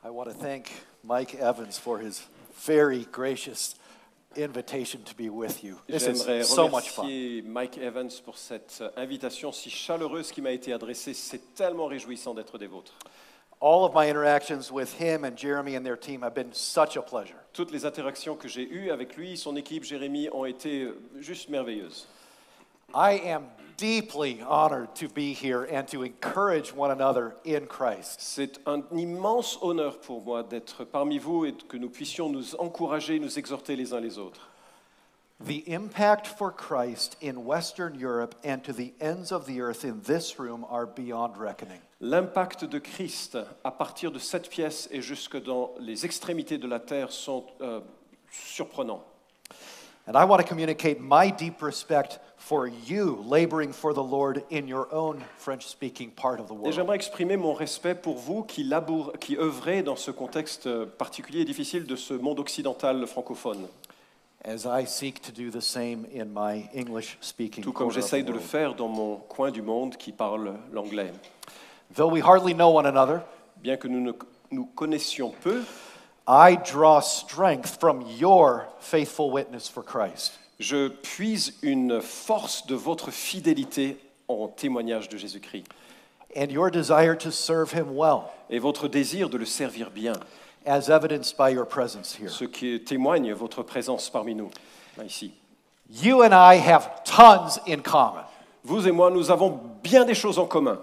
I want to thank Mike Evans for his very gracious invitation to be with you. This J'aimerais is so much fun. remercier Mike Evans pour cette invitation si chaleureuse qui m'a été adressée. C'est tellement réjouissant d'être des vôtres. All of my interactions with him and Jeremy and their team have been such a pleasure. Toutes les interactions que j'ai eues avec lui, son équipe, Jérémy, ont été juste merveilleuses. I am deeply honored to be here and to encourage one another in Christ. C'est un immense honneur pour moi d'être parmi vous et que nous puissions nous encourager, nous exhorter les uns les autres. The impact for Christ in Western Europe and to the ends of the earth in this room are beyond reckoning. L'impact de Christ à partir de cette pièce et jusque dans les extrémités de la terre sont surprenants. And I want to communicate my deep respect for you laboring for the Lord in your own French-speaking part of the Et world. j'aimerais exprimer mon respect pour vous qui œuvrez dans ce contexte particulier et difficile de ce monde occidental francophone. As I seek to do the same in my English-speaking Tout comme quarter of j'essaye the de le world. faire dans mon coin du monde qui parle l'anglais. Though we hardly know one another, Bien que nous connaissions peu, I draw strength from your faithful witness for Christ. je puise une force de votre fidélité en témoignage de Jésus-Christ. And your desire to serve him well, Et votre désir de le servir bien, as evidenced by your presence here. ce qui témoigne votre présence parmi nous, là, ici. You and I have tons in common. Vous et moi, nous avons bien des choses en commun.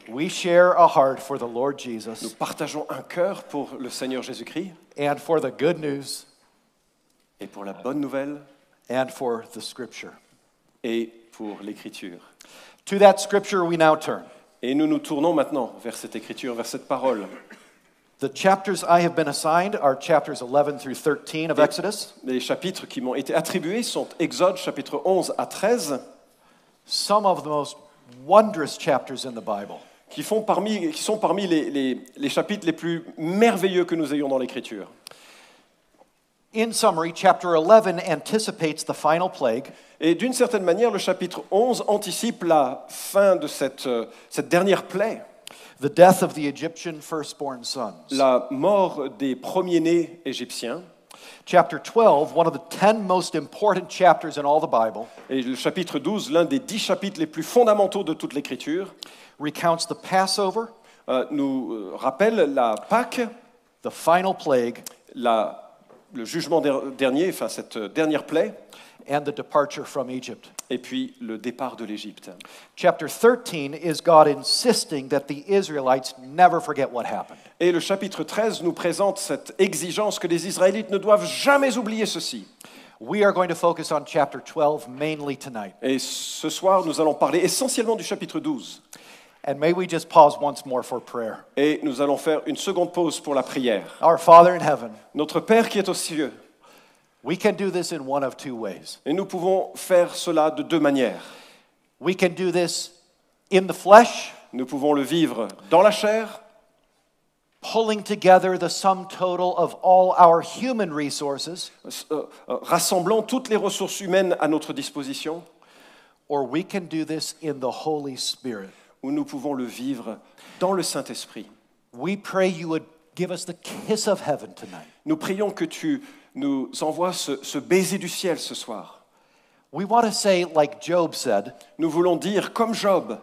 We share a heart for the Lord Nous Jesus partageons un cœur pour le Seigneur Jésus-Christ and for the good news et pour la bonne nouvelle and for the Scripture. et pour l'Écriture. To that Scripture we now turn. Et nous nous tournons maintenant vers cette Écriture, vers cette parole. The chapters I have been assigned are chapters 11 through 13 of Exodus. Les chapitres qui m'ont été attribués sont Exode, chapitre 11 à 13, Some of the most wondrous chapters in the Bible. qui sont parmi les chapitres les plus merveilleux que nous ayons dans l'Écriture. In summary, chapter 11 anticipates the final plague, Et d'une certaine manière, le chapitre 11 anticipe la fin de cette dernière plaie, the death of the Egyptian firstborn sons. la mort des premiers-nés égyptiens. Chapter 12, one of the 10 most important chapters in all the Bible, Et le chapitre 12, l'un des 10 chapitres les plus fondamentaux de toute l'Écriture, recounts the Passover, nous rappelle la Pâque, the final plague, le jugement dernier, enfin cette dernière plaie, and the departure from Egypt. et puis le départ de l'Égypte. Chapter 13 is God insisting that the Israelites never forget what happened. Et le chapitre 13 nous présente cette exigence que les Israélites ne doivent jamais oublier ceci. We are going to focus on chapter 12 mainly tonight. Et ce soir, nous allons parler essentiellement du chapitre 12. And may we just pause once more for prayer. Et nous allons faire une seconde pause pour la prière. Our Father in heaven, Notre Père qui est aux cieux, we can do this in one of two ways. et nous pouvons faire cela de deux manières. We can do this in the flesh, Nous pouvons le vivre dans la chair, pulling together the sum total of all our human resources, rassemblant toutes les ressources humaines à notre disposition, or we can do this in the Holy Spirit. ou nous pouvons le vivre dans le Saint-Esprit. We pray you would give us the kiss of heaven tonight. Nous prions que tu nous envoies ce baiser du ciel ce soir. We want to say, like Job said, Nous voulons dire, comme Job,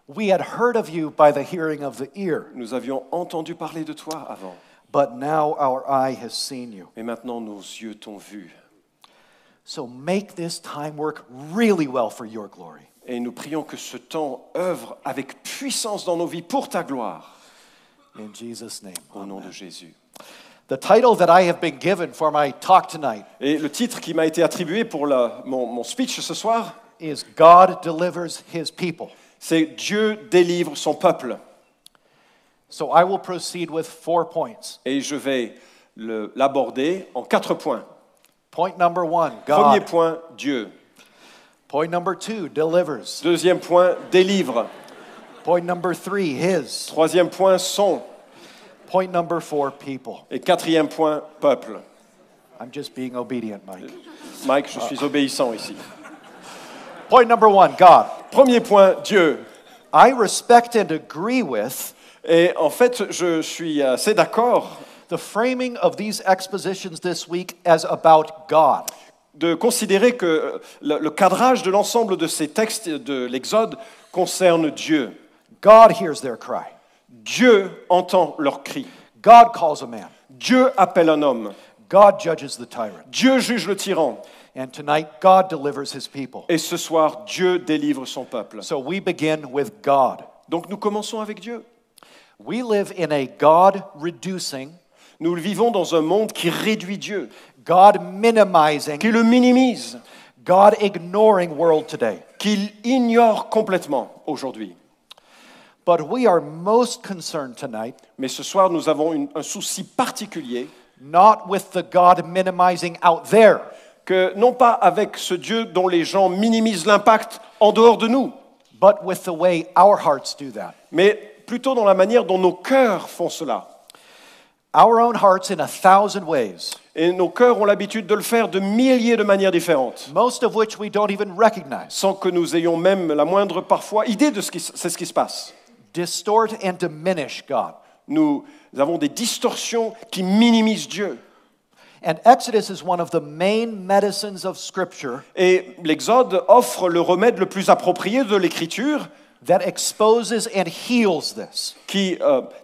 we had heard of you by the hearing of the ear, nous avions entendu parler de toi avant, but now our eye has seen you. et maintenant nos yeux t'ont vu. So make this time work really well for your glory. Et nous prions que ce temps œuvre avec puissance dans nos vies pour ta gloire. In Jesus' name. Au nom de Jésus. The title that I have been given for my talk tonight Et le titre qui m'a été attribué pour mon speech ce soir, is God Delivers His People. c'est Dieu délivre son peuple. So I will proceed with 4 points. Et je vais l'aborder en 4 points. Point number 1, Premier God. point, Dieu. Point number 2, delivers. Deuxième point, délivre. Point number 3, His. Troisième point, son. Point number 4, people. Et quatrième point, peuple. I'm just being obedient, Mike. Mike, je suis obéissant ici. Point number 1, God. Premier point, Dieu. I respect and agree with Et en fait, je suis assez d'accord the framing of these expositions this week as about God. de considérer que le cadrage de l'ensemble de ces textes de l'Exode concerne Dieu. God hears their cry. Dieu entend leur cri. God calls a man. Dieu appelle un homme. God judges the tyrant. Dieu juge le tyran. And tonight, God delivers his people. Et ce soir, Dieu délivre son peuple. So we begin with God. Donc nous commençons avec Dieu. We live in a God-reducing, Nous vivons dans un monde qui réduit Dieu, God-minimizing, qui le minimise, God-ignoring world today. qu'il ignore complètement aujourd'hui. But we are most concerned tonight Mais ce soir, nous avons un souci particulier, not with the God-minimizing out there, que non pas avec ce Dieu dont les gens minimisent l'impact en dehors de nous, but with the way our hearts do that. mais plutôt dans la manière dont nos cœurs font cela. Our own hearts in 1,000 ways, Et nos cœurs ont l'habitude de le faire de milliers de manières différentes, most of which we don't even recognize, sans que nous ayons même la moindre parfois idée de c'est ce qui se passe. distort and diminish God. Nous avons des distorsions qui minimisent Dieu. And Exodus is one of the main medicines of Scripture Et l'Exode offre le remède le plus approprié de l'Écriture that exposes and heals this, qui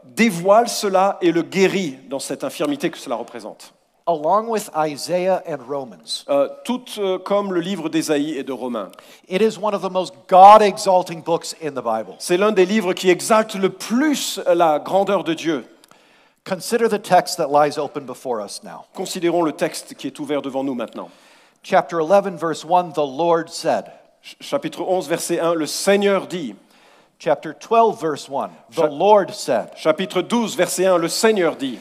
dévoile cela et le guérit dans cette infirmité que cela représente. along with Isaiah and Romans. Tout comme le livre d'Ésaïe et de Romains. It is one of the most God-exalting books in the Bible. C'est l'un des livres qui exalte le plus la grandeur de Dieu. Consider the text that lies open before us now. Considérons le texte qui est ouvert devant nous maintenant. Chapter 11, verse 1, the Lord said. Chapitre 11, verset 1, le Seigneur dit. Chapter 12, verse 1, the Lord said. Chapitre 12, verset 1, le Seigneur dit.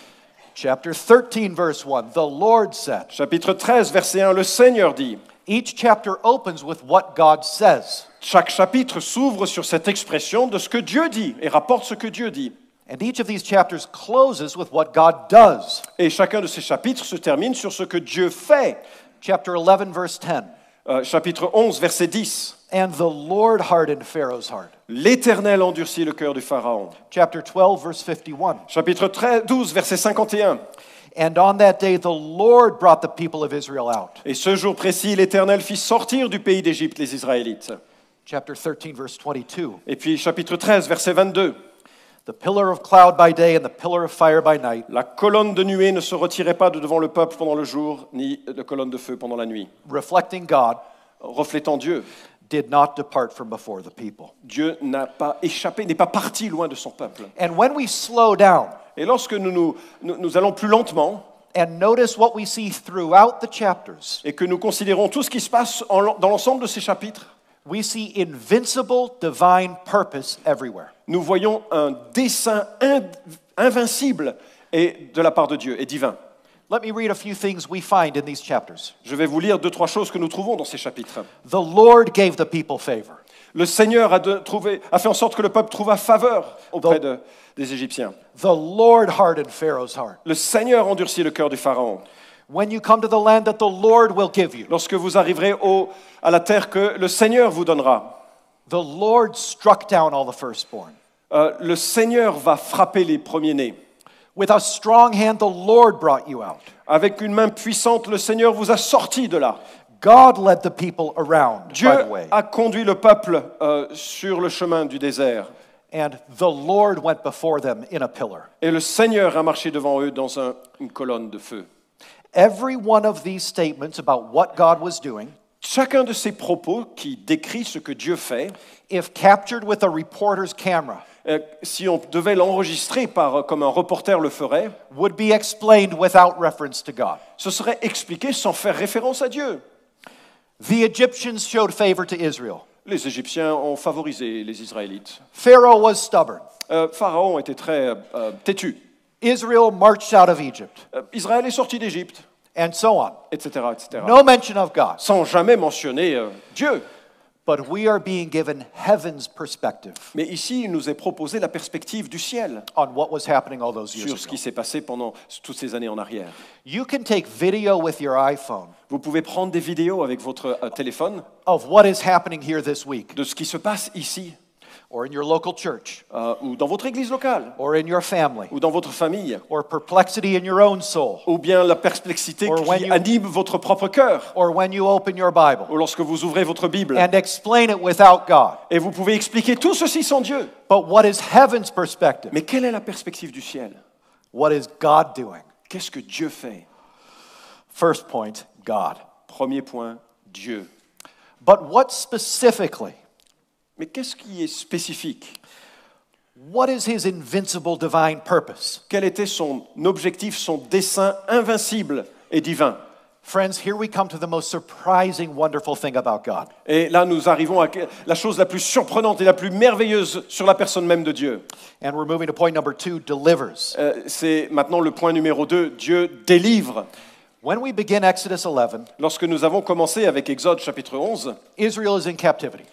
Chapter 13, verse 1, the Lord said. Chapitre 13, verset 1, le Seigneur dit. Each chapter opens with what God says. Chaque chapitre s'ouvre sur cette expression de ce que Dieu dit et rapporte ce que Dieu dit. And each of these chapters closes with what God does. Et chacun de ces chapitres se termine sur ce que Dieu fait. Chapter 11, verse 10. Chapitre 11, verset 10. And the Lord hardened Pharaoh's heart. L'Éternel endurcit le cœur du Pharaon. Chapter 12, verse 51. Chapitre 12, verset 51. And on that day the Lord brought the people of Israel out. Et ce jour précis, l'Éternel fit sortir du pays d'Égypte les Israélites. Chapter 13, verse 22. Et puis chapitre 13, verset 22. The pillar of cloud by day and the pillar of fire by night, La colonne de nuée ne se retirait pas de devant le peuple pendant le jour, ni la colonne de feu pendant la nuit. reflecting God, Reflétant Dieu. did not depart from before the people. Dieu n'a pas échappé, n'est pas parti loin de son peuple. And when we slow down Et lorsque nous allons plus lentement and notice what we see throughout the chapters, et que nous considérons tout ce qui se passe dans l'ensemble de ces chapitres, we see invincible divine purpose everywhere. nous voyons un dessein invincible et de la part de Dieu et divin. Let me read a few things we find in these chapters. Je vais vous lire 2-3 choses que nous trouvons dans ces chapitres. The Lord gave the people favor. Le Seigneur a fait en sorte que le peuple trouva faveur auprès des Égyptiens. The Lord hardened Pharaoh's heart. Le Seigneur endurcit le cœur du Pharaon. When you come to the land that the Lord will give you, Lorsque vous arriverez à la terre que le Seigneur vous donnera, the Lord struck down all the firstborn. le Seigneur va frapper les premiers-nés. With a strong hand, the Lord brought you out. Avec une main puissante, le Seigneur vous a sortis de là. God led the people around Dieu by the way, a conduit le peuple sur le chemin du désert. and the Lord went before them in a pillar. Et le Seigneur a marché devant eux dans une colonne de feu. Every one of these statements about what God was doing, Chacun de ces propos qui décrit ce que Dieu fait, if captured with a reporter's camera, si on devait l'enregistrer comme un reporter le ferait, would be explained without reference to God. ce serait expliqué sans faire référence à Dieu. The Egyptians showed favor to Israel. Les Égyptiens ont favorisé les Israélites. Pharaoh was stubborn. Pharaon était très têtu. Israel marched out of Egypt, Israël est sorti d'Égypte, and so on. etc., etc. No mention of God. Sans jamais mentionner Dieu. But we are being given heaven's perspective Mais ici, il nous est proposé la perspective du ciel on what was happening all those years sur ce qui ago. s'est passé pendant toutes ces années en arrière. You can take video with your iPhone Vous pouvez prendre des vidéos avec votre téléphone of what is happening here this week. de ce qui se passe ici. or in your local church, ou dans votre église locale, or in your family, ou dans votre famille, or perplexity in your own soul, ou bien la perplexité Or when qui you- anime votre propre cœur, or when you open your Bible ou lorsque vous ouvrez votre Bible. and explain it without God. Et vous pouvez expliquer tout ceci sans Dieu. But what is heaven's perspective? Mais quelle est la perspective du ciel? What is God doing? Qu'est-ce que Dieu fait? First point, God. Premier point, Dieu. But what specifically? Mais qu'est-ce qui est spécifique? What is his invincible divine purpose? Quel était son objectif, son dessein invincible et divin? Friends, here we come to the most surprising, wonderful thing about God. Et là, nous arrivons à la chose la plus surprenante et la plus merveilleuse sur la personne même de Dieu. And we're moving to point number 2, delivers. C'est maintenant le point numéro 2, Dieu délivre. When we begin Exodus 11, Lorsque nous avons commencé avec Exode chapitre 11, Israel is in captivity.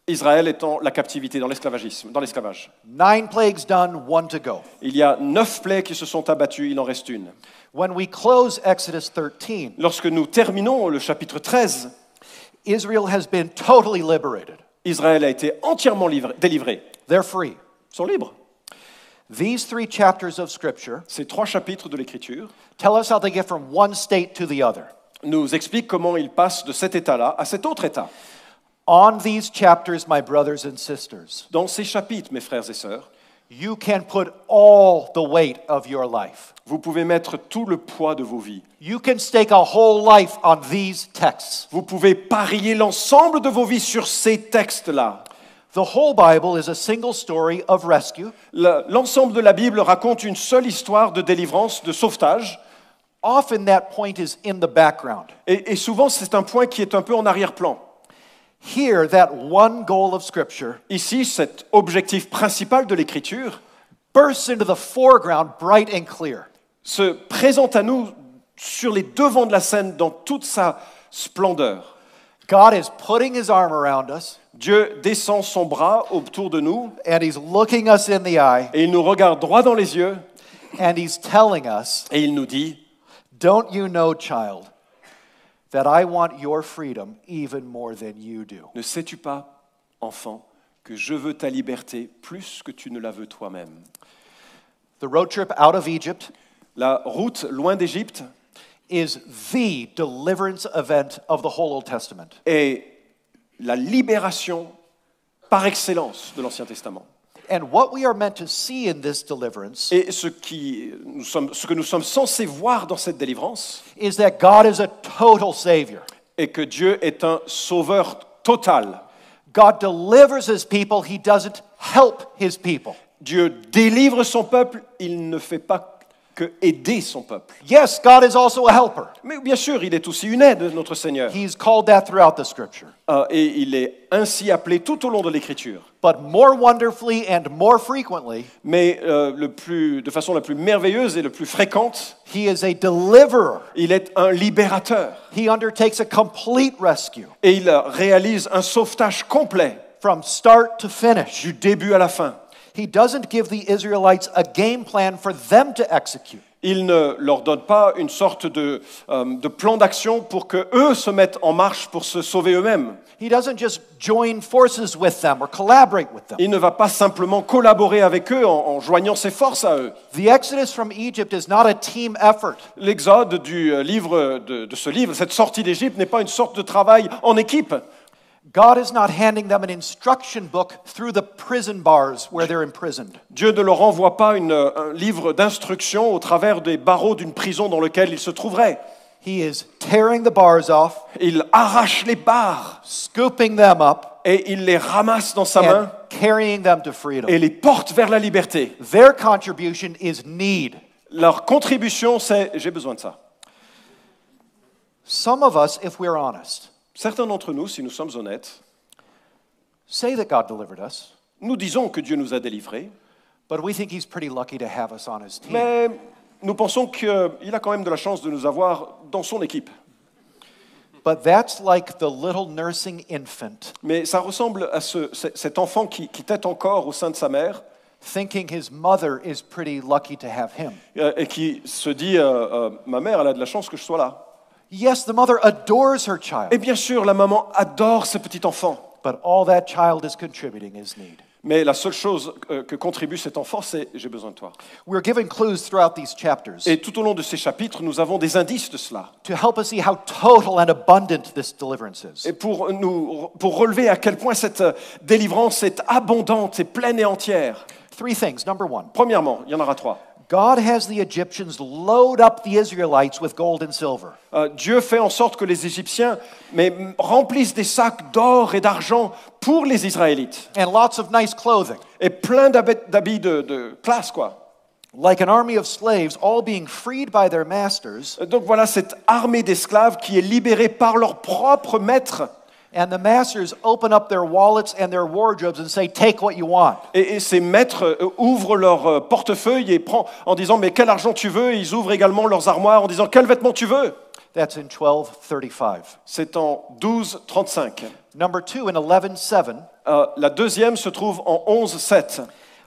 Israël est en la captivité, dans l'esclavage. 9 plagues done, 1 to go. Il y a 9 plaies qui se sont abattues, il en reste une. When we close Exodus 13, Lorsque nous terminons le chapitre 13, Israel has been totally liberated. Israël a été entièrement délivré. They're free. Ils sont libres. These 3 chapters of Scripture Ces 3 chapitres de l'Écriture tell us how they get from one state to the other. nous expliquent comment ils passent de cet état-là à cet autre état. On these chapters, my brothers and sisters, Dans ces chapitres, mes frères et sœurs, you can put all the weight of your life. vous pouvez mettre tout le poids de vos vies. You can stake a whole life on these texts. Vous pouvez parier l'ensemble de vos vies sur ces textes-là. The whole Bible is a single story of rescue. L'ensemble de la Bible raconte une seule histoire de délivrance, de sauvetage. Often that point is in the background. Et souvent, c'est un point qui est un peu en arrière-plan. Here, that one goal of Scripture Ici, cet objectif principal de l'Écriture bursts into the foreground bright and clear. se présente à nous sur les devants de la scène dans toute sa splendeur. God is putting his arm around us, Dieu descend son bras autour de nous and he's looking us in the eye, et il nous regarde droit dans les yeux and he's telling us, et il nous dit don't you know, child, that I want your freedom even more than you do? « Ne sais-tu pas, enfant, que je veux ta liberté plus que tu ne la veux toi-même ?» The road trip out of Egypt La route loin d'Égypte is the deliverance event of the whole Old Testament. est la libération par excellence de l'Ancien Testament. And what we are meant to see in this deliverance Et ce que nous sommes censés voir dans cette délivrance is that God is a total Savior. est que Dieu est un sauveur total. God delivers his people, he doesn't help his people. Dieu délivre son peuple, il ne fait pas que aider son peuple. Yes, God is also a helper. Mais bien sûr, il est aussi une aide, notre Seigneur. He's called that throughout the Scripture. Et il est ainsi appelé tout au long de l'Écriture. But more wonderfully and more frequently, Mais de façon la plus merveilleuse et la plus fréquente, he is a deliverer. il est un libérateur. He undertakes a complete rescue Et il réalise un sauvetage complet, from start to finish. du début à la fin. He doesn't give the Israelites a game plan for them to execute. Il ne leur donne pas une sorte de plan d'action pour qu'eux se mettent en marche pour se sauver eux-mêmes. He doesn't just join forces with them or collaborate with them. Il ne va pas simplement collaborer avec eux en joignant ses forces à eux. The Exodus from Egypt is not a team effort. L'exode du livre de ce livre, cette sortie d'Égypte, n'est pas une sorte de travail en équipe. God is not handing them an instruction book through the prison bars where they're imprisoned. Dieu ne leur envoie pas un livre d'instructions au travers des barreaux d'une prison dans laquelle ils se trouveraient. He is tearing the bars off, Il arrache les barres scooping them up, et il les ramasse dans sa and main carrying them to freedom. et les porte vers la liberté. Their contribution is need. Leur contribution, c'est « j'ai besoin de ça ». Some of us, if we're honest, Certains d'entre nous, si nous sommes honnêtes, say that God delivered us, nous disons que Dieu nous a délivrés, but we think he's pretty lucky to have us on his team. mais nous pensons qu'il a quand même de la chance de nous avoir dans son équipe. But that's like the little nursing infant Mais ça ressemble à cet enfant qui tète encore au sein de sa mère thinking his mother is pretty lucky to have him. et qui se dit ma mère, elle a de la chance que je sois là. Yes, the mother adores her child, Et bien sûr, la maman adore ce petit enfant. but all that child is contributing is need. Mais la seule chose que contribue cet enfant, c'est « j'ai besoin de toi ». We're given clues throughout these chapters Et tout au long de ces chapitres, nous avons des indices de cela. to help us see how total and abundant this deliverance is. Et pour relever à quel point cette délivrance est abondante, et pleine et entière. 3 things. Number 1, Premièrement, il y en aura 3. God has the Egyptians load up the Israelites with gold and silver. Dieu fait en sorte que les Égyptiens remplissent des sacs d'or et d'argent pour les Israélites. And lots of nice clothing. Et plein d'habits de classe, quoi. Like an army of slaves, all being freed by their masters, Donc voilà cette armée d'esclaves qui est libérée par leur propre maître. and the masters open up their wallets and their wardrobes and say, take what you want. Et ces maîtres ouvrent leur portefeuille et en disant « Mais quel argent tu veux ?» Et ils ouvrent également leurs armoires en disant « Quel vêtement tu veux ?» That's in 12:35. C'est en 12:35. Number 2, in 11:7, La deuxième se trouve en 11:7.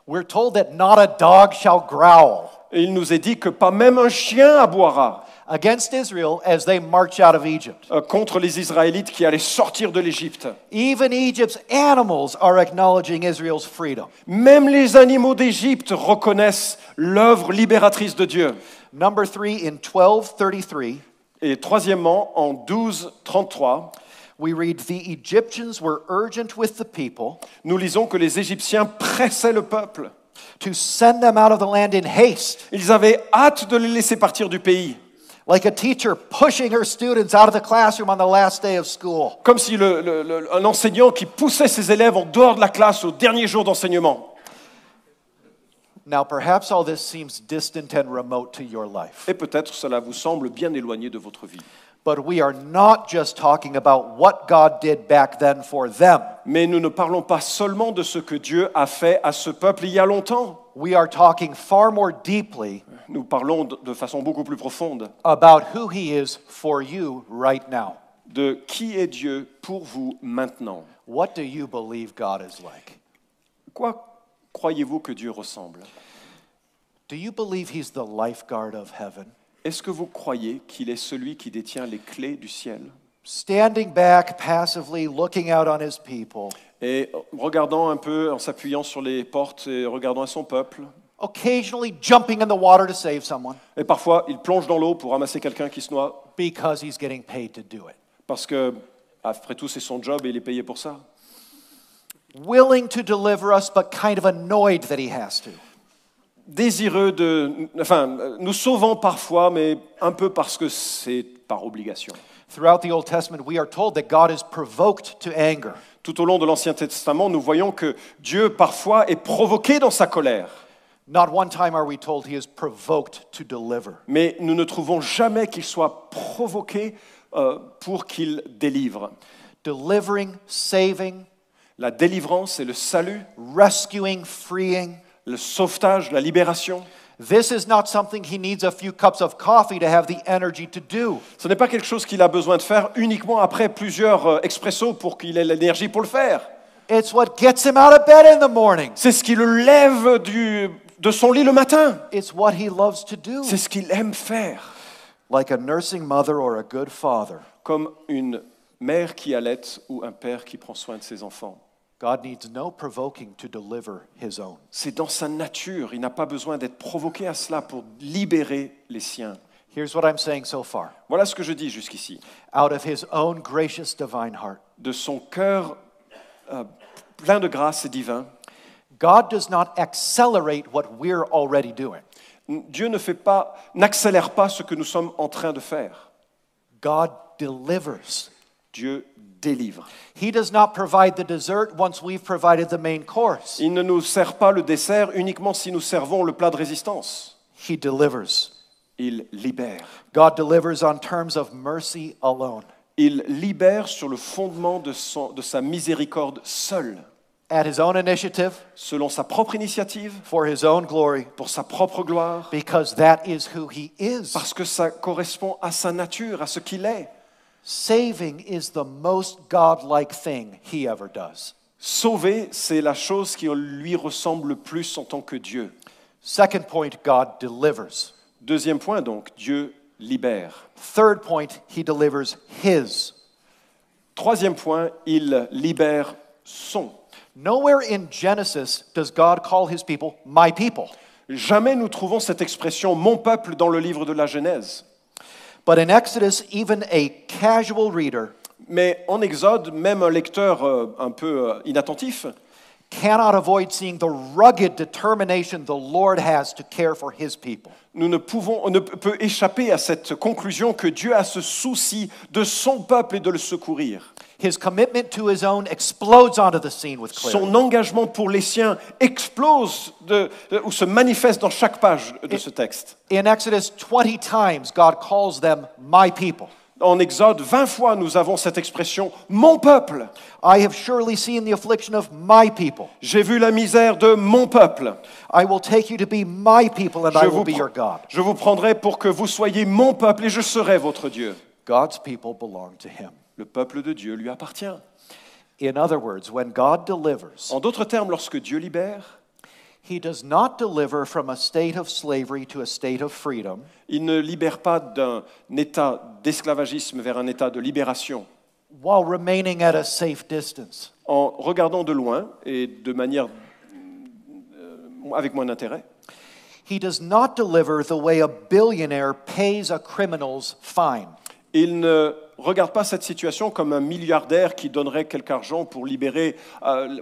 we're told that not a dog shall growl Et il nous est dit que pas même un chien aboiera against Israel as they march out of Egypt. contre les Israélites qui allaient sortir de l'Égypte. Even Egypt's animals are acknowledging Israel's freedom. Même les animaux d'Égypte reconnaissent l'œuvre libératrice de Dieu. Number 3, in 12:33, Et troisièmement, en 12:33, we read, the Egyptians were urgent with the people nous lisons que les Égyptiens pressaient le peuple. to send them out of the land in haste, Ils avaient hâte de les laisser partir du pays. like a teacher pushing her students out of the classroom on the last day of school. Comme si un enseignant qui poussait ses élèves en dehors de la classe au dernier jour d'enseignement. Now, perhaps all this seems distant and remote to your life, Et peut-être cela vous semble bien éloigné de votre vie. but we are not just talking about what God did back then for them. Mais nous ne parlons pas seulement de ce que Dieu a fait à ce peuple il y a longtemps. We are talking far more deeply Nous parlons de façon beaucoup plus profonde about who He is for you right now. de qui est Dieu pour vous maintenant. What do you believe God is like? Quoi croyez-vous que Dieu ressemble? Do you believe He's the lifeguard of heaven? Est-ce que vous croyez qu'il est celui qui détient les clés du ciel? Standing back passively, looking out on His people, Et regardant un peu, en s'appuyant sur les portes et regardant à son peuple, occasionally jumping in the water to save someone et parfois il plonge dans l'eau pour ramasser quelqu'un qui se noie, because He's getting paid to do it. parce que, après tout, c'est son job et il est payé pour ça. Willing to deliver us, but kind of annoyed that He has to. Désireux nous sauvant parfois, mais un peu parce que c'est par obligation. Throughout the Old Testament, we are told that God is provoked to anger. Tout au long de l'Ancien Testament, nous voyons que Dieu parfois est provoqué dans sa colère. Not one time are we told He is provoked to deliver. Mais nous ne trouvons jamais qu'il soit provoqué pour qu'il délivre. Delivering, saving, La délivrance et le salut, rescuing, freeing. le sauvetage, la libération, This is not something He needs a few cups of coffee to have the energy to do. ce n'est pas quelque chose qu'il a besoin de faire uniquement après plusieurs expressos pour qu'il ait l'énergie pour le faire. It's what gets Him out of bed in the morning. C'est ce qui le lève de son lit le matin. It's what He loves to do. C'est ce qu'il aime faire. Like a nursing mother or a good father, Comme une mère qui allaite ou un père qui prend soin de ses enfants. God needs no provoking to deliver His own. C'est dans sa nature. Il n'a pas besoin d'être provoqué à cela pour libérer les siens. Here's what I'm saying so far. Voilà ce que je dis jusqu'ici. Out of His own gracious divine heart, De son cœur plein de grâce et divin, God does not accelerate what we're already doing. Dieu n'accélère pas ce que nous sommes en train de faire. God delivers. Dieu délivre. He does not provide the dessert once we've provided the main course. Il ne nous sert pas le dessert uniquement si nous servons le plat de résistance. He delivers. Il libère. God delivers on terms of mercy alone. Il libère sur le fondement de sa miséricorde seule, At His own initiative, selon sa propre initiative, for His own glory, pour sa propre gloire, because that is who He is. parce que ça correspond à sa nature, à ce qu'il est. Saving is the most God-like thing He ever does. Sauver, c'est la chose qui lui ressemble le plus en tant que Dieu. Second point, God delivers. Deuxième point donc, Dieu libère. Third point, He delivers His. Troisième point, il libère son. Nowhere in Genesis does God call his people my people. Jamais nous trouvons cette expression « mon peuple » dans le livre de la Genèse. But in Exodus, even a casual reader Mais en Exode, même un lecteur un peu inattentif cannot avoid seeing the rugged determination the Lord has to care for his people. on ne peut échapper à cette conclusion que Dieu a ce souci de son peuple et de le secourir. His commitment to his own explodes onto the scene with clarity. Son engagement pour les siens explose ou se manifeste dans chaque page de ce texte. In Exodus, 20 times God calls them my people. En Exode, 20 fois, nous avons cette expression « mon peuple ». I have surely seen the affliction of my people. J'ai vu la misère de mon peuple. I will take you to be my people and I will be your God. Je vous prendrai pour que vous soyez mon peuple et je serai votre Dieu. God's people belong to him. Le peuple de Dieu lui appartient. In other words, when God delivers, En d'autres termes, lorsque Dieu libère, he does not deliver from a state of slavery to a state of freedom. il ne libère pas d'un état d'esclavagisme vers un état de libération While remaining at a safe distance. en regardant de loin et de manière avec moins d'intérêt. He does not deliver the way a billionaire pays a criminal's fine. Il ne regarde pas cette situation comme un milliardaire qui donnerait quelque argent pour libérer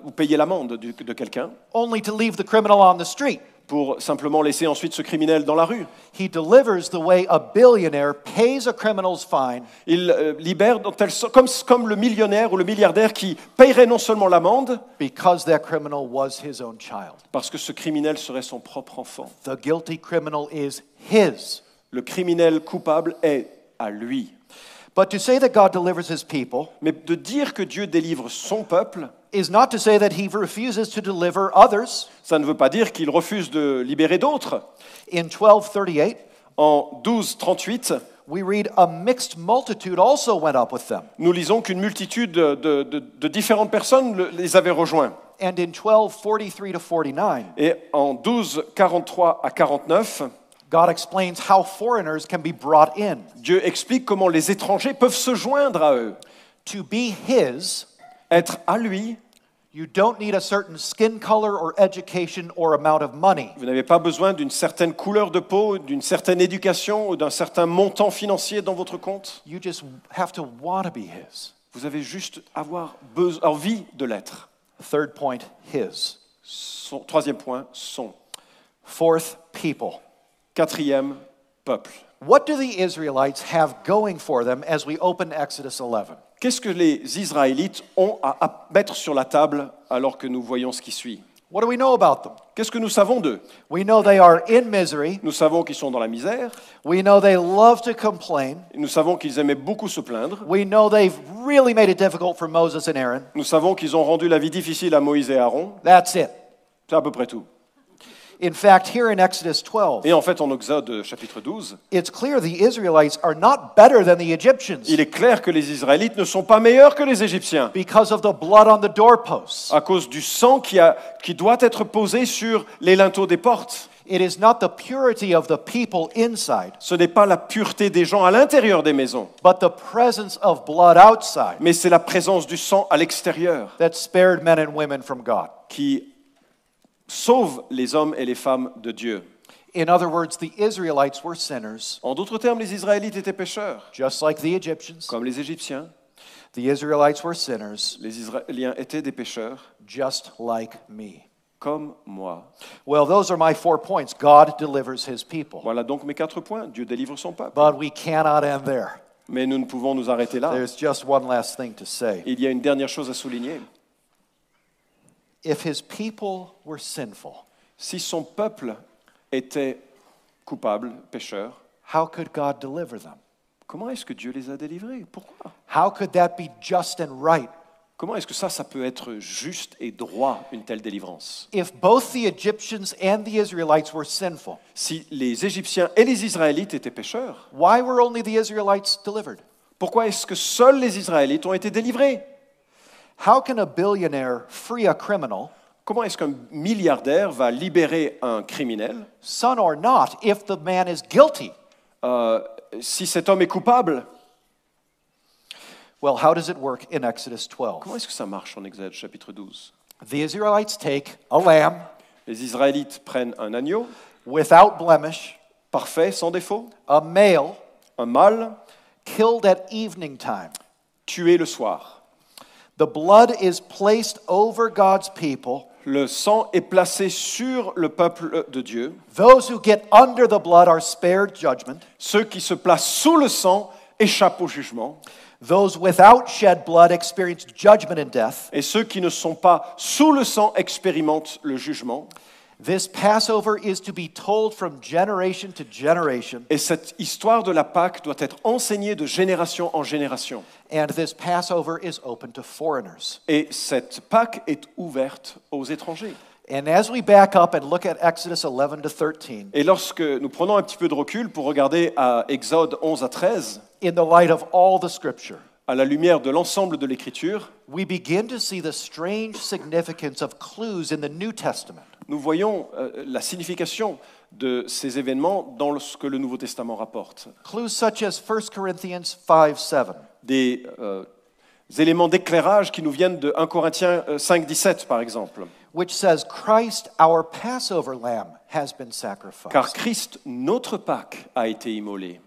ou payer l'amende de quelqu'un, Only to leave the criminal on the street. pour simplement laisser ensuite ce criminel dans la rue. He delivers the way a billionaire pays a criminal's fine Il libère comme le millionnaire ou le milliardaire qui paierait non seulement l'amende, because that criminal was his own child. parce que ce criminel serait son propre enfant. The guilty criminal is his. Le criminel coupable est à lui. But to say that God delivers his people Mais de dire que Dieu délivre son peuple, is not to say that he refuses to deliver others. ça ne veut pas dire qu'il refuse de libérer d'autres. In 12:38, En 12:38, we read a mixed multitude also went up with them. nous lisons qu'une multitude de différentes personnes les avait rejoints. And in 12:43 to 49, Et en 12:43 à 49, God explains how foreigners can be brought in. Dieu explique comment les étrangers peuvent se joindre à eux. To be his, Être à lui, you don't need a certain skin color or education or amount of money. vous n'avez pas besoin d'une certaine couleur de peau, d'une certaine éducation ou d'un certain montant financier dans votre compte. You just have to want to be his. Vous avez juste envie de l'être. Third point, his. Troisième point, son. Fourth, people. Quatrième, peuple. What do the Israelites have going for them as we open Exodus 11? Qu'est-ce que les Israélites ont à mettre sur la table alors que nous voyons ce qui suit? What do we know about them? Qu'est-ce que nous savons d'eux? We know they are in misery. Nous savons qu'ils sont dans la misère. We know they love to complain. Nous savons qu'ils aimaient beaucoup se plaindre. We know they've really made it difficult for Moses and Aaron. Nous savons qu'ils ont rendu la vie difficile à Moïse et Aaron. That's it. C'est à peu près tout. In fact, here in Exodus 12, Et en fait, en Exode chapitre 12, it's clear the Israelites are not better than the Egyptians il est clair que les Israélites ne sont pas meilleurs que les Égyptiens because of the blood on the doorposts. à cause du sang qui doit être posé sur les linteaux des portes. It is not the purity of the people inside, Ce n'est pas la pureté des gens à l'intérieur des maisons, but the presence of blood outside mais c'est la présence du sang à l'extérieur that spared men and women from God. qui sauve les hommes et les femmes de Dieu. In other words, the Israelites were sinners, En d'autres termes, les Israélites étaient pécheurs, just like the Egyptians. comme les Égyptiens. The Israelites were sinners, Les Israéliens étaient des pécheurs, just like me. comme moi. Well, those are my 4 points. God delivers his people. Voilà donc mes 4 points. Dieu délivre son peuple. But we cannot end there. Mais nous ne pouvons nous arrêter là. There's just one last thing to say. Il y a une dernière chose à souligner. If his people were sinful, Si son peuple était coupable, pécheur, how could God deliver them? comment est-ce que Dieu les a délivrés? Pourquoi? How could that be just and right? Comment est-ce que ça peut être juste et droit, une telle délivrance? If both the Egyptians and the Israelites were sinful, Si les Égyptiens et les Israélites étaient pécheurs, why were only the Israelites delivered? pourquoi est-ce que seuls les Israélites ont été délivrés? How can a billionaire free a criminal, Comment est-ce qu'un milliardaire va libérer un criminel son or not, if the man is guilty? si cet homme est coupable? Well, how does it work in Exodus 12? Comment est-ce que ça marche en Exode chapitre 12? The Israelites take a lamb Les Israélites prennent un agneau, without blemish, parfait, sans défaut, a male, un mâle, killed at evening time. tué le soir. The blood is placed over God's people. Le sang est placé sur le peuple de Dieu. Those who get under the blood are spared judgment. Ceux qui se placent sous le sang échappent au jugement. Those without shed blood experience judgment and death. Et ceux qui ne sont pas sous le sang expérimentent le jugement. This Passover is to be told from generation to generation, Et cette histoire de la Pâque doit être enseignée de génération en génération. and this Passover is open to foreigners. Et cette Pâque est ouverte aux étrangers. And as we back up and look at Exodus 11 to 13, Et lorsque nous prenons un petit peu de recul pour regarder à Exode 11 à 13, in the light of all the scripture, à la lumière de l'ensemble de l'Écriture, we begin to see the strange significance of clues in the New Testament. nous voyons la signification de ces événements dans ce que le Nouveau Testament rapporte. Clues such as 1 Corinthians 5:7, Des éléments d'éclairage qui nous viennent de 1 Corinthiens 5, 17, par exemple. which says, Christ, our Passover lamb, has been sacrificed. Car Christ, notre Pâque, a été immolé.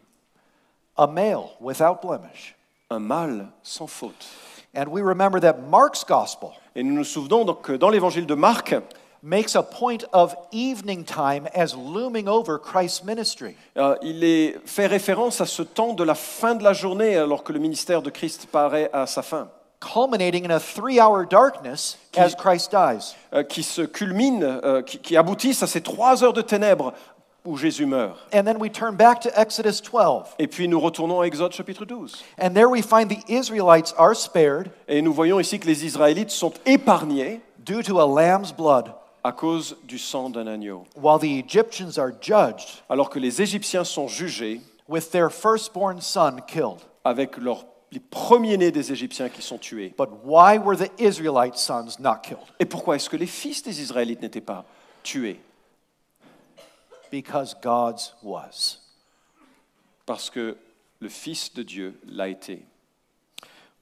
A male without blemish. Un mâle sans faute. And we remember that Mark's gospel Et nous nous souvenons donc que dans l'évangile de Marc, makes a point of evening time as looming over Christ's ministry. il est fait référence à ce temps de la fin de la journée alors que le ministère de Christ paraît à sa fin, Culminating in a 3-hour darkness as Christ dies. qui se culmine, qui aboutissent à ces 3 heures de ténèbres où Jésus meurt. And then we turn back to Exodus 12. Et puis nous retournons à Exode chapitre 12. And there we find the Israelites are spared Et nous voyons ici que les Israélites sont épargnés due to a lamb's blood, à cause du sang d'un agneau, while the Egyptians are judged alors que les Égyptiens sont jugés with their firstborn son killed. avec les premiers-nés des Égyptiens qui sont tués. But why were the Israelite sons not killed? Et pourquoi est-ce que les fils des Israélites n'étaient pas tués? Because God's was. Parce que le Fils de Dieu l'a été.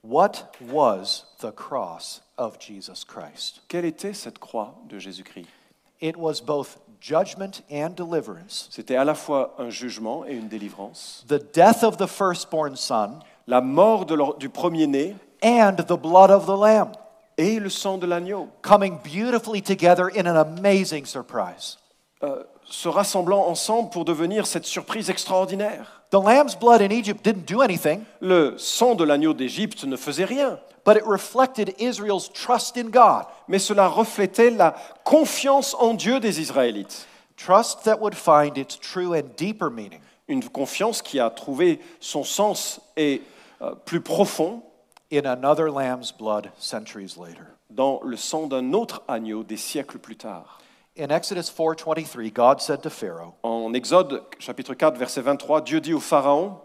What was the cross of Jesus Christ? Quelle était cette croix de Jésus-Christ? It was both judgment and deliverance. C'était à la fois un jugement et une délivrance, The death of the firstborn son la mort du premier-né and the blood of the lamb et le sang de l'agneau, coming beautifully together in an amazing surprise. se rassemblant ensemble pour devenir cette surprise extraordinaire. The lamb's blood in Egypt didn't do anything, Le sang de l'agneau d'Égypte ne faisait rien, but it reflected Israel's trust in God. mais cela reflétait la confiance en Dieu des Israélites. Trust that would find its true and deeper meaning Une confiance qui a trouvé son sens et plus profond in another lamb's blood centuries later. dans le sang d'un autre agneau des siècles plus tard. In Exodus 4:23, God said to Pharaoh, En Exode chapitre 4 verset 23, Dieu dit au Pharaon,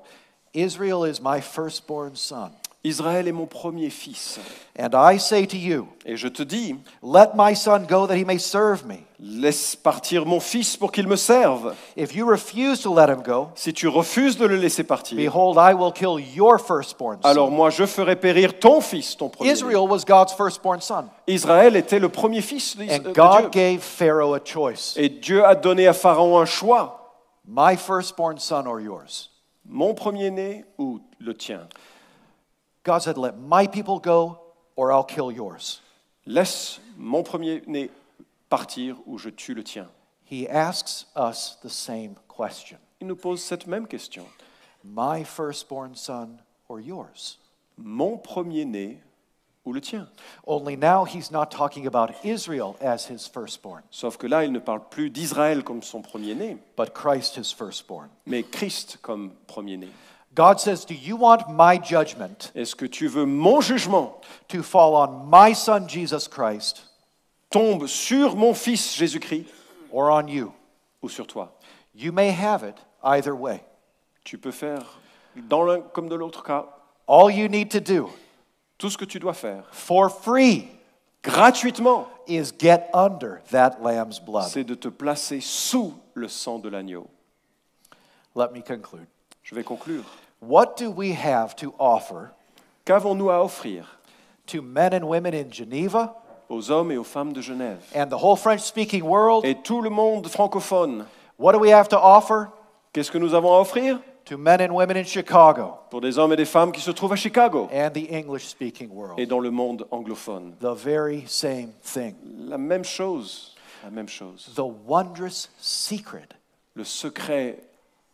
Israel is my firstborn son. Israël est mon premier fils. And I say to you, Et je te dis, let my son go that he may serve me. laisse partir mon fils pour qu'il me serve. If you refuse to let him go, Si tu refuses de le laisser partir, behold, I will kill your firstborn son. alors moi je ferai périr ton fils, ton premier. Israel was God's firstborn son. Israël était le premier fils de And Dieu. God gave Pharaoh a choice. Et Dieu a donné à Pharaon un choix. My firstborn son or yours? Mon premier-né ou le tien? God said, let my people go or I'll kill yours. Laisse mon premier-né partir ou je tue le tien. He asks us the same question. Il nous pose cette même question. My firstborn son or yours? Mon premier-né ou le tien? Only now he's not talking about Israel as his firstborn, Sauf que là, il ne parle plus d'Israël comme son premier-né, but Christ his firstborn. mais Christ comme premier-né. God says, do you want my judgment Est-ce que tu veux mon jugement to fall on my son Jesus Christ tombe sur mon fils Jésus-Christ or on you? ou sur toi? You may have it either way. Tu peux faire dans l'un comme de l'autre cas. All you need to do Tout ce que tu dois faire for free gratuitement, is get under that lamb's blood. c'est de te placer sous le sang de l'agneau. Let me conclude. Je vais conclure. What do we have to offer Qu'avons-nous à offrir to men and women in Geneva, aux hommes et aux femmes de Genève. and the whole French-speaking world, Et tout le monde francophone, what do we have to offer qu'est-ce que nous avons à offrir to men and women in Chicago pour des hommes et des femmes qui se trouvent à Chicago and the English-speaking et world? dans le monde anglophone? The very same thing. La même chose, la même chose. The wondrous secret Le secret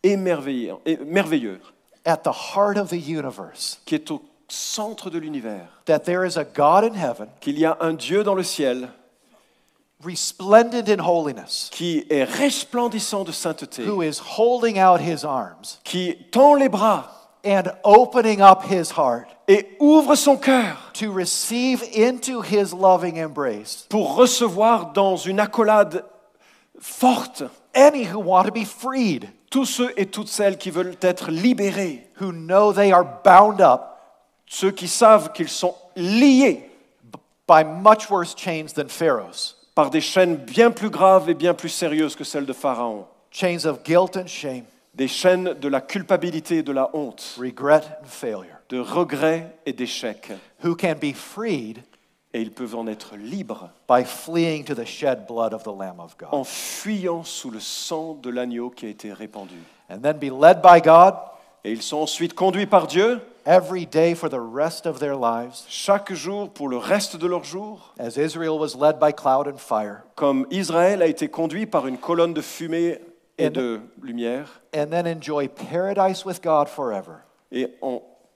merveilleux at the heart of the universe, qui est au centre de l'univers, that there is a God in heaven, qu'il y a un Dieu dans le ciel resplendent in holiness, qui est resplendissant de sainteté, who is holding out his arms qui tend les bras and opening up his heart et ouvre son cœur to receive into his loving embrace pour recevoir dans une accolade forte any who want to be freed, tous ceux et toutes celles qui veulent être libérés, who know they are bound up ceux qui savent qu'ils sont liés by much worse chains than Pharaoh's, par des chaînes bien plus graves et bien plus sérieuses que celles de Pharaon, chains of guilt and shame, des chaînes de la culpabilité et de la honte, regret and failure, de regrets et d'échecs. who can be freed Et ils peuvent en être libres by fleeing to the shed blood of the Lamb of God, en fuyant sous le sang de l'agneau qui a été répandu. and then be led by God Et ils sont ensuite conduits par Dieu every day for the rest of their lives, chaque jour pour le reste de leur jour, as Israel was led by cloud and fire, comme Israël a été conduit par une colonne de fumée et de lumière, and then enjoy paradise with God forever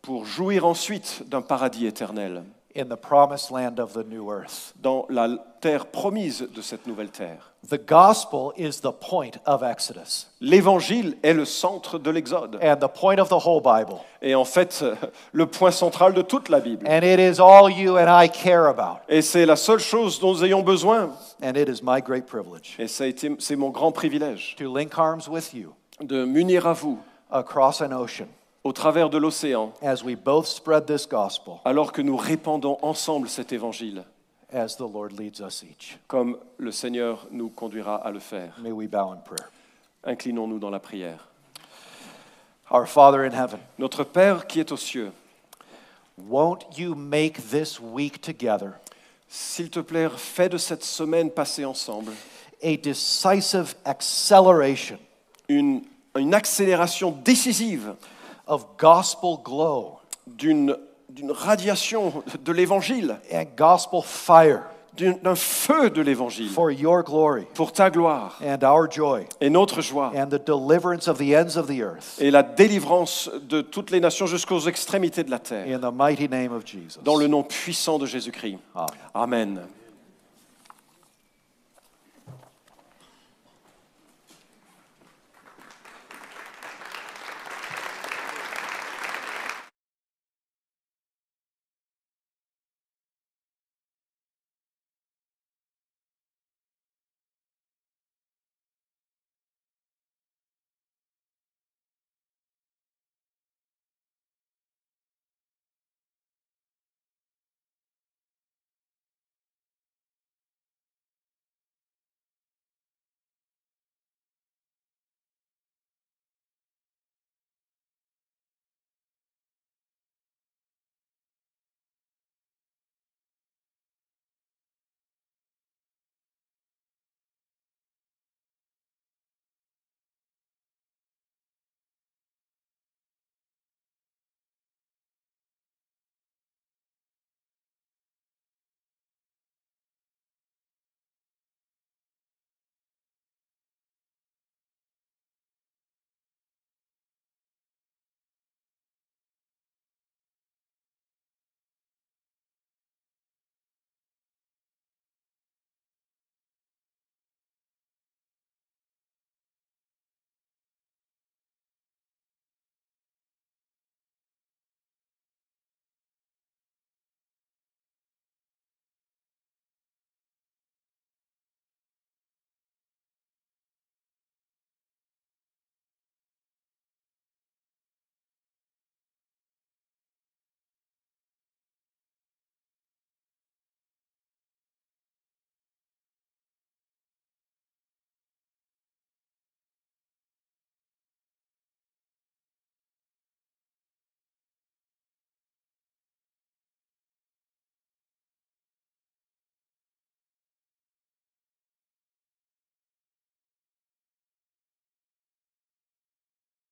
pour jouir ensuite d'un paradis éternel in the promised land of the new earth. dans la terre promise de cette nouvelle terre. The gospel is the point of Exodus L'évangile est le centre de l'Exode and the point of the whole Bible. et en fait le point central de toute la Bible. And it is all you and I care about. Et c'est la seule chose dont nous ayons besoin. And it is my great privilege Et c'est mon grand privilège to link arms with you de m'unir à vous across an ocean au travers de l'océan, as we both spread this gospel alors que nous répandons ensemble cet évangile, as the Lord leads us each. comme le Seigneur nous conduira à le faire. May we bow in prayer. Inclinons-nous dans la prière. Our Father in heaven, Notre Père qui est aux cieux, won't you make this week together s'il te plaît, fais de cette semaine passée ensemble a decisive acceleration une accélération décisive of gospel glow d'une radiation de l'évangile, and gospel fire d'un feu de l'évangile for your glory pour ta gloire and our joy et notre joie and the deliverance of the ends of the earth. et la délivrance de toutes les nations jusqu'aux extrémités de la terre. In the mighty name of Jesus. Dans le nom puissant de Jésus-Christ. Amen. Amen.